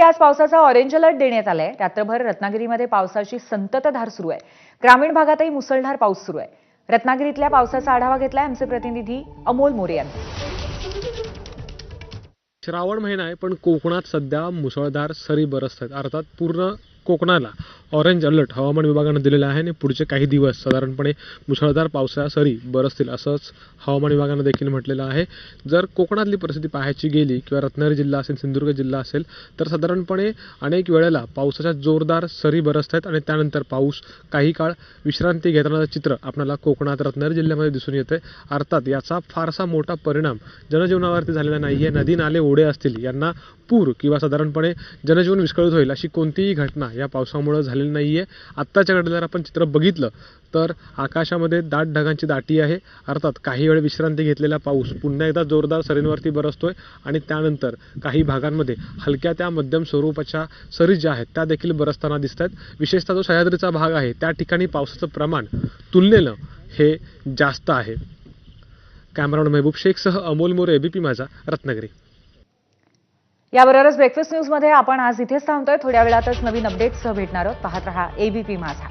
आज पावसाचा orange alert देण्यात आलाय। रात्रभर रत्नागिरीमध्ये पावसाची संततधार सुरू आहे। ग्रामीण भागातही मुसळधार पाऊस सुरू आहे। रत्नागिरीतल्या पावसाचा आढावा घेतलाय आमचे प्रतिनिधी अमोल मोरे यांनी। श्रावण महिना आहे पण कोकणात सध्या मुसळधार सरी बरसत आहेत। अर्थात पूर्ण कोकणाला ऑरेंज अलर्ट हवामान विभागाने दिलेला आहे आणि पुढचे काही दिवस साधारणपणे मुसळधार पावसाच्या सरी बरसतील असंच हवामान विभागाने देखील म्हटलेलं आहे। जर कोकणातली परिस्थिती पाहायची गेली किंवा रत्नागिरी जिल्हा असेल, सिंधुदुर्ग जिल्हा असेल तर साधारणपणे अनेक वेळेला पावसाच्या जोरदार सरी बरसत आहेत आणि त्यानंतर पाऊस काही काळ विश्रांती घेतानाचं चित्र आपल्याला कोकणात रत्नागिरी जिल्ह्यामध्ये दिसून येते। अर्थात याचा फारसा मोठा परिणाम जनजीवनावरती झालेला नाहीये। नदी नाले ओढे असतील यांना पूर किंवा साधारणपणे जनजीवन विस्कळीत होईल अशी कोणतीही घटना या पावसामुळे झालेली नाहीये। आत्ताच्या घडीला जर आपण चित्र बघितलं तर आकाशामध्ये दाट ढगांची दाटी आहे। अर्थात काही वेळ विश्रांती घेतलेला पाऊस पुन्हा एकदा जोरदार सरींवरती बरसतोय आणि त्यानंतर काही भागांमध्ये हलक्या त्या मध्यम स्वरूपाच्या सरी ज्या आहेत त्या देखील बरसताना दिसत आहेत। विशेषतः जो सह्याद्रीचा भाग आहे त्या ठिकाणी पावसाचं प्रमाण तुलनेनं हे जास्त आहे। कॅमेरामॅन महबूब शेखसह अमोल मोरे, एबीपी माझा, रत्नागिरी। याबरोबरच ब्रेकफास्ट न्यूज मध्ये आपण आज इथेच थांबतोय। थोड्या वेळातच नवीन अपडेट्ससह भेटणार आहोत। पाहत रहा एबीपी माझा।